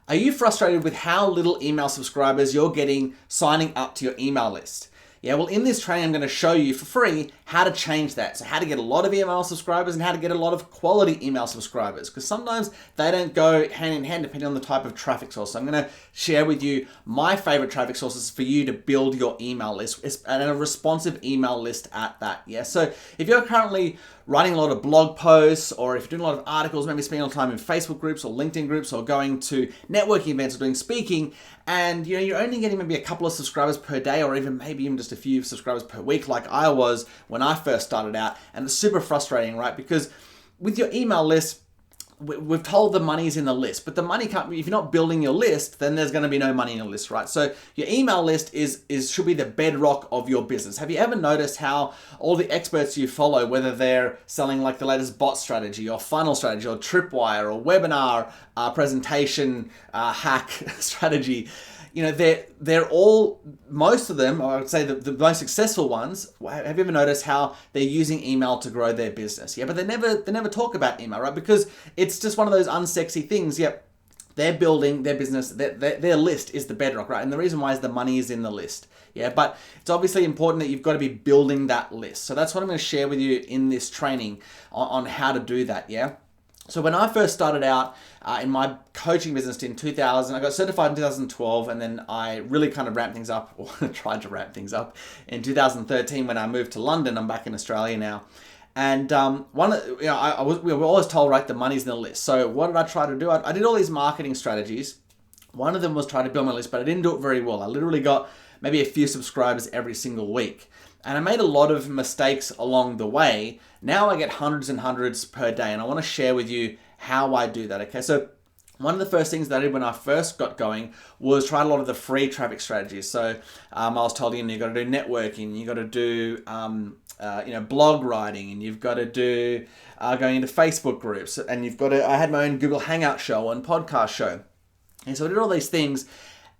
Are you frustrated with how little email subscribers you're getting signing up to your email list? Yeah, well, in this training, I'm going to show you for free how to change that. So how to get a lot of email subscribers and how to get a lot of quality email subscribers, because sometimes they don't go hand in hand depending on the type of traffic source. So I'm going to share with you my favorite traffic sources for you to build your email list and a responsive email list at that. Yeah, so if you're currently writing a lot of blog posts, or if you're doing a lot of articles, maybe spending a lot of time in Facebook groups or LinkedIn groups or going to networking events or doing speaking, and you're only getting maybe a couple of subscribers per day, or even maybe even just a few subscribers per week like I was when I first started out, and it's super frustrating, right? Because with your email list, we've told the money's in the list, but the money can't, if you're not building your list, then there's going to be no money in your list, right? So your email list should be the bedrock of your business. Have you ever noticed how all the experts you follow, whether they're selling like the latest bot strategy or funnel strategy or tripwire or webinar presentation hack strategy, they're all, most of them, or I would say the most successful ones, have you ever noticed how they're using email to grow their business? Yeah, but they never talk about email, right? Because it's just one of those unsexy things. Yep, they're building their business, their list is the bedrock, right? And the reason why is the money is in the list. Yeah, but it's obviously important that you've got to be building that list. So that's what I'm going to share with you in this training on how to do that, yeah? So when I first started out in my coaching business in 2000, I got certified in 2012, and then I really kind of ramped things up, or tried to ramp things up in 2013 when I moved to London. I'm back in Australia now. And we were always told, right, the money's in the list. So what did I try to do? I did all these marketing strategies. One of them was try to build my list, but I didn't do it very well. I literally got maybe a few subscribers every single week. And I made a lot of mistakes along the way. Now I get hundreds and hundreds per day, and I want to share with you how I do that. Okay, so one of the first things that I did when I first got going was try a lot of the free traffic strategies. So I was told, you got to do networking, you got to do blog writing, and you've got to do going into Facebook groups, and I had my own Google Hangout show and podcast show. And so I did all these things,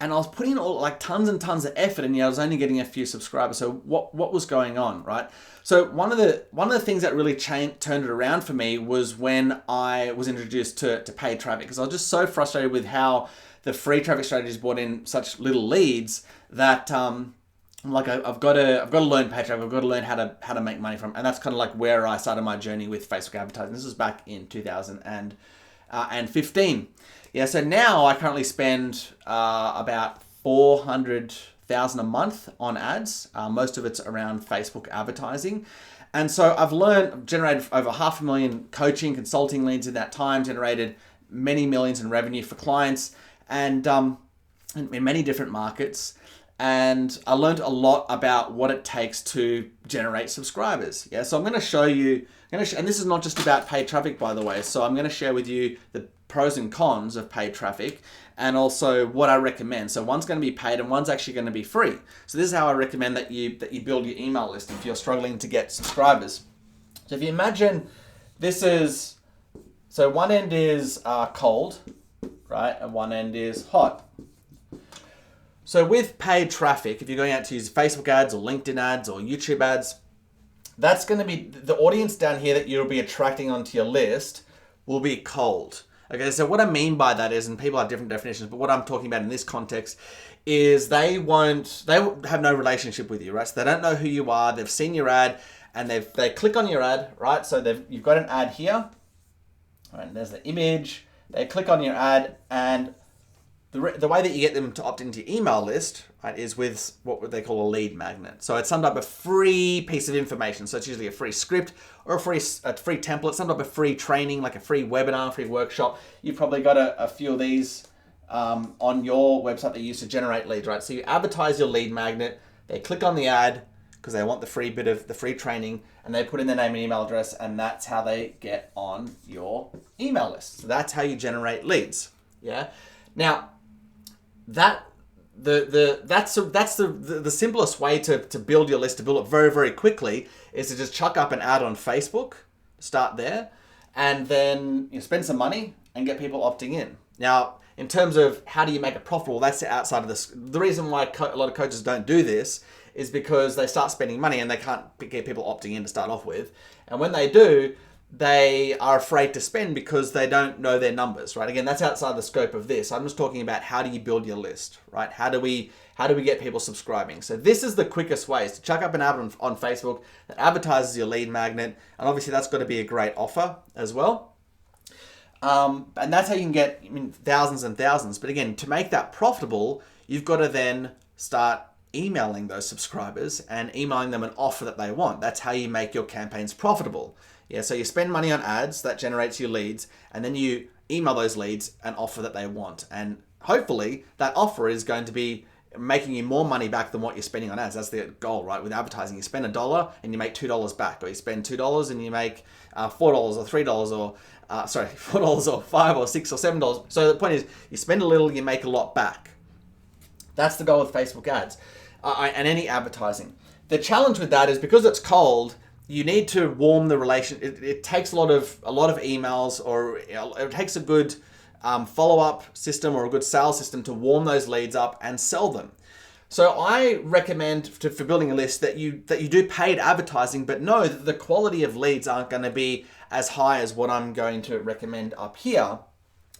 and I was putting in tons and tons of effort, and I was only getting a few subscribers. So what was going on, right? So one of the things that really turned it around for me was when I was introduced to paid traffic, because I was just so frustrated with how the free traffic strategies brought in such little leads that I'm like, I've got to learn paid traffic. I've got to learn how to make money from, and that's kind of like where I started my journey with Facebook advertising. This was back in 2015. Yeah, so now I currently spend about $400,000 a month on ads. Most of it's around Facebook advertising. And so I've generated over 500,000 coaching, consulting leads in that time, generated many millions in revenue for clients, and in many different markets. And I learned a lot about what it takes to generate subscribers. Yeah, so I'm going to show you, and this is not just about paid traffic, by the way. So I'm going to share with you the pros and cons of paid traffic, and also what I recommend. So one's going to be paid and one's actually going to be free. So this is how I recommend that you build your email list if you're struggling to get subscribers. So if you imagine so one end is cold, right? And one end is hot. So with paid traffic, if you're going out to use Facebook ads or LinkedIn ads or YouTube ads, that's going to be the audience down here that you'll be attracting onto your list will be cold. Okay, so what I mean by that is, and people have different definitions, but what I'm talking about in this context is they have no relationship with you, right? So they don't know who you are. They've seen your ad, and they click on your ad, right? So you've got an ad here, right? And there's the image. They click on your ad, and the way that you get them to opt into your email list, right, is with what they call a lead magnet. So it's some type of free piece of information. So it's usually a free script or a free template, some type of free training, like a free webinar, free workshop. You've probably got a few of these on your website that you use to generate leads, right? So you advertise your lead magnet. They click on the ad because they want the free bit of the free training, and they put in their name and email address, and that's how they get on your email list. So that's how you generate leads. Yeah. Now, that's the simplest way to build your list, to build it very, very quickly, is to just chuck up an ad on Facebook, start there, and then you spend some money and get people opting in. Now, in terms of how do you make it profitable, that's outside of this. The reason why a lot of coaches don't do this is because they start spending money and they can't get people opting in to start off with. And when they do, they are afraid to spend because they don't know their numbers, right? Again, that's outside the scope of this. I'm just talking about how do you build your list, right? How do we get people subscribing? So this is the quickest way, is to chuck up an ad on Facebook that advertises your lead magnet. And obviously that's got to be a great offer as well. And that's how you can get, thousands and thousands. But again, to make that profitable, you've got to then start emailing those subscribers and emailing them an offer that they want. That's how you make your campaigns profitable. Yeah, so you spend money on ads, that generates you leads, and then you email those leads an offer that they want. And hopefully that offer is going to be making you more money back than what you're spending on ads. That's the goal, right? With advertising, you spend $1 and you make $2 back, or you spend $2 and you make $4 or $3 or $4 or $5 or $6 or $7. So the point is, you spend a little, you make a lot back. That's the goal with Facebook ads and any advertising. The challenge with that is because it's cold, you need to warm the relation. It takes a lot of emails, or it takes a good follow-up system or a good sales system to warm those leads up and sell them. So I recommend for building a list that you do paid advertising, but know that the quality of leads aren't going to be as high as what I'm going to recommend up here,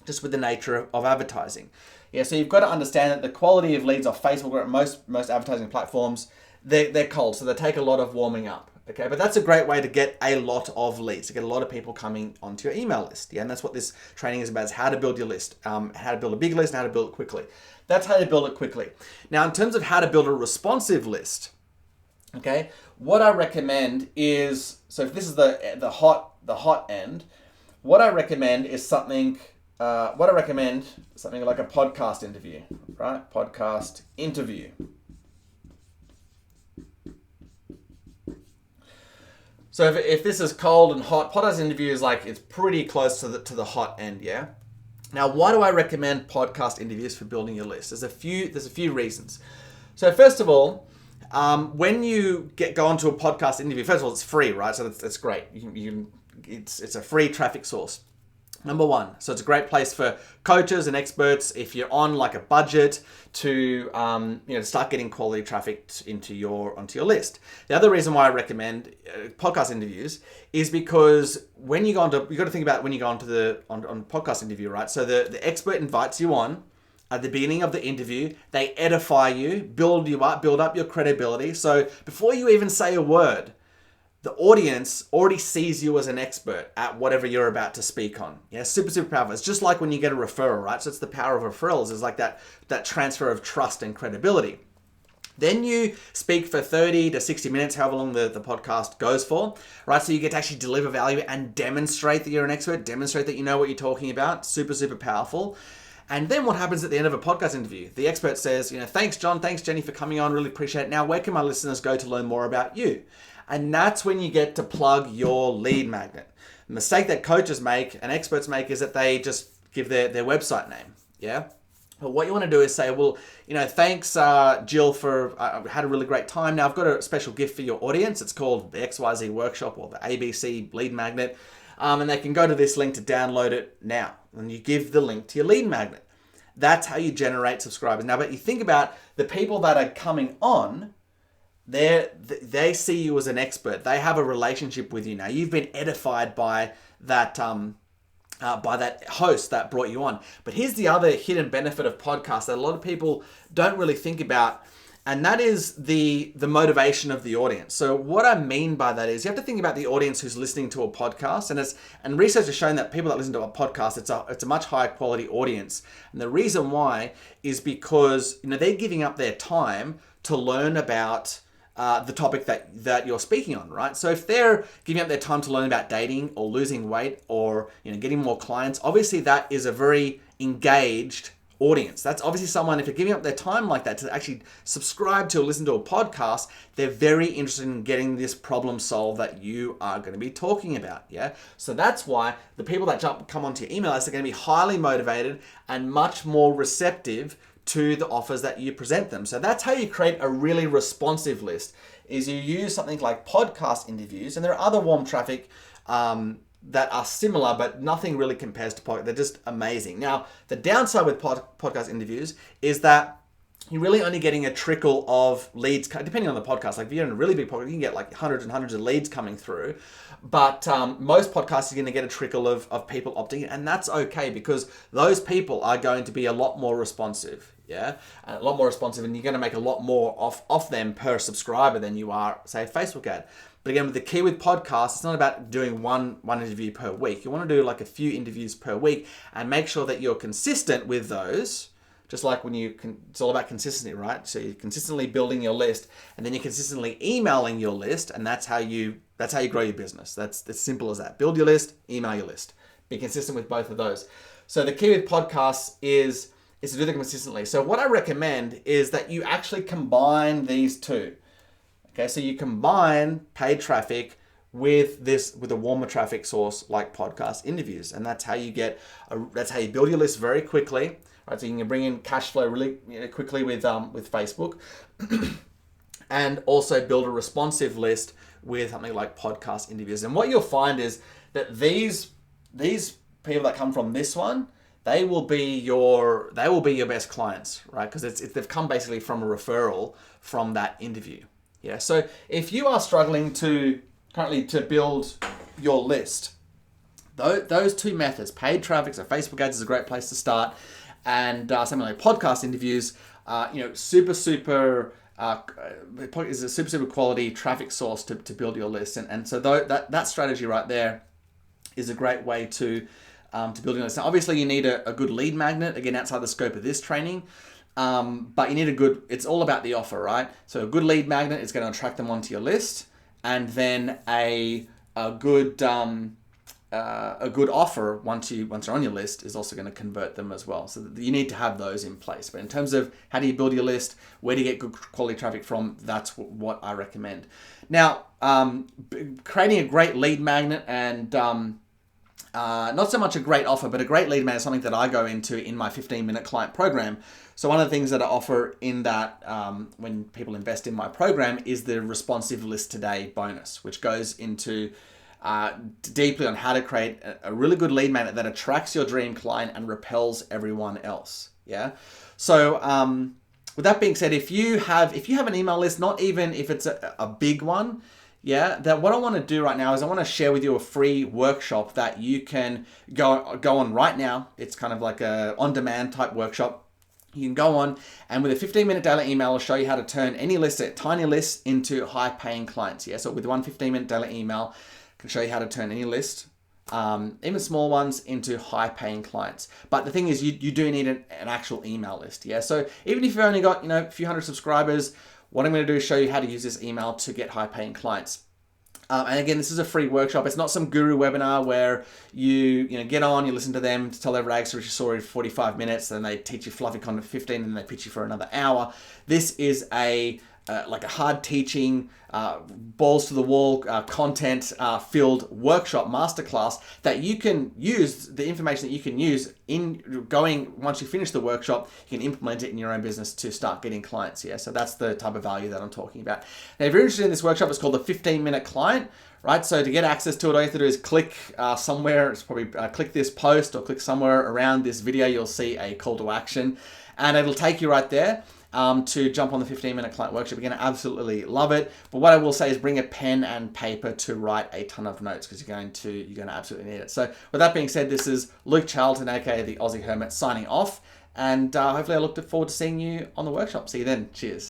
just with the nature of advertising. Yeah, so you've got to understand that the quality of leads off Facebook or at most advertising platforms, they're cold, so they take a lot of warming up. Okay, but that's a great way to get a lot of leads, to get a lot of people coming onto your email list. Yeah, and that's what this training is about, is how to build your list, how to build a big list and how to build it quickly. That's how to build it quickly. Now, in terms of how to build a responsive list, okay, what I recommend is, so if this is the hot end, what I recommend is something like a podcast interview, right? Podcast interview. So if this is cold and hot, podcast interview is like, it's pretty close to the hot end, yeah? Now, why do I recommend podcast interviews for building your list? There's a few reasons. So first of all, when you go onto a podcast interview, first of all, it's free, right? So that's great. It's a free traffic source. Number one, so it's a great place for coaches and experts if you're on like a budget to start getting quality traffic onto your list. The other reason why I recommend podcast interviews is because when you got to think about when you go onto on podcast interview, right? So the expert invites you on at the beginning of the interview. They edify you, build you up, build up your credibility. So before you even say a word, the audience already sees you as an expert at whatever you're about to speak on. Yeah, super, super powerful. It's just like when you get a referral, right? So it's the power of referrals. It's like that transfer of trust and credibility. Then you speak for 30 to 60 minutes, however long the podcast goes for, right? So you get to actually deliver value and demonstrate that you're an expert, demonstrate that you know what you're talking about. Super, super powerful. And then what happens at the end of a podcast interview? The expert says, thanks, John, thanks, Jenny, for coming on. Really appreciate it. Now, where can my listeners go to learn more about you? And that's when you get to plug your lead magnet. The mistake that coaches make and experts make is that they just give their website name, yeah? But what you want to do is say, well, thanks, Jill, for I had a really great time. Now, I've got a special gift for your audience. It's called the XYZ Workshop or the ABC Lead Magnet. And they can go to this link to download it now. And you give the link to your lead magnet. That's how you generate subscribers. Now, but you think about the people that are coming on, they see you as an expert. They have a relationship with you now. You've been edified by that host that brought you on. But here's the other hidden benefit of podcasts that a lot of people don't really think about, and that is the motivation of the audience. So what I mean by that is you have to think about the audience who's listening to a podcast, and research has shown that people that listen to a podcast, it's a much higher quality audience. And the reason why is because they're giving up their time to learn about the topic that you're speaking on, right? So if they're giving up their time to learn about dating or losing weight or getting more clients, obviously that is a very engaged audience. That's obviously someone, if you're giving up their time like that to actually subscribe to or listen to a podcast, they're very interested in getting this problem solved that you are going to be talking about, yeah? So that's why the people that come onto your email list are going to be highly motivated and much more receptive to the offers that you present them. So that's how you create a really responsive list, is you use something like podcast interviews, and there are other warm traffic that are similar, but nothing really compares to podcast. They're just amazing. Now, the downside with podcast interviews is that you're really only getting a trickle of leads, depending on the podcast. Like if you're in a really big podcast, you can get like hundreds and hundreds of leads coming through. But most podcasts are going to get a trickle of people opting in, and that's okay because those people are going to be a lot more responsive. Yeah, a lot more responsive, and you're going to make a lot more off them per subscriber than you are, say, a Facebook ad. But again, with the key with podcasts, it's not about doing one interview per week. You want to do like a few interviews per week and make sure that you're consistent with those. Just like when it's all about consistency, right? So you're consistently building your list, and then you're consistently emailing your list, and that's how you grow your business. That's as simple as that. Build your list, email your list. Be consistent with both of those. So the key with podcasts is to do them consistently. So what I recommend is that you actually combine these two. Okay, so you combine paid traffic with a warmer traffic source like podcast interviews, and that's how you build your list very quickly. Right, so you can bring in cash flow really quickly with Facebook, and also build a responsive list with something like podcast interviews. And what you'll find is that these people that come from this one, they will be your best clients, right? Because they've come basically from a referral from that interview. Yeah. So if you are struggling currently to build your list, those two methods, paid traffic, so Facebook ads is a great place to start. And something like podcast interviews, super is a super quality traffic source to build your list. And so that strategy right there is a great way to build your list. Now, obviously, you need a good lead magnet, again, outside the scope of this training. But you need it's all about the offer, right? So a good lead magnet is going to attract them onto your list, and then a good offer once they're on your list is also going to convert them as well. So you need to have those in place. But in terms of how do you build your list, where do you get good quality traffic from, that's what I recommend. Now, creating a great lead magnet and not so much a great offer, but a great lead magnet is something that I go into in my 15-minute client program. So one of the things that I offer in that when people invest in my program is the Responsive List Today bonus, which goes into deeply on how to create a really good lead magnet that attracts your dream client and repels everyone else. Yeah. So with that being said, if you have an email list, not even if it's a big one, yeah, that what I want to do right now is I want to share with you a free workshop that you can go on right now. It's kind of like a on-demand type workshop. You can go on, and with a 15-minute daily email, I'll show you how to turn any list, tiny lists, into high-paying clients. Yeah. So with one 15-minute daily email, can show you how to turn any list, even small ones, into high-paying clients. But the thing is, you do need an actual email list. Yeah. So even if you've only got a few hundred subscribers, what I'm going to do is show you how to use this email to get high-paying clients. And again, this is a free workshop. It's not some guru webinar where you get on, you listen to them to tell their rags to riches story in 45 minutes, then they teach you fluffy content for 15, and then they pitch you for another hour. This is like a hard teaching, balls to the wall, content filled workshop masterclass that you can use, the information that you can use once you finish the workshop, you can implement it in your own business to start getting clients. Yeah. So that's the type of value that I'm talking about. Now, if you're interested in this workshop, it's called the 15-minute client, right? So to get access to it, all you have to do is click somewhere, it's probably click this post or click somewhere around this video, you'll see a call to action, and it'll take you right there. To jump on the 15-minute client workshop. You're going to absolutely love it. But what I will say is bring a pen and paper to write a ton of notes, because you're going to absolutely need it. So with that being said, this is Luke Charlton, aka the Aussie Hermit, signing off. And hopefully I look forward to seeing you on the workshop. See you then. Cheers.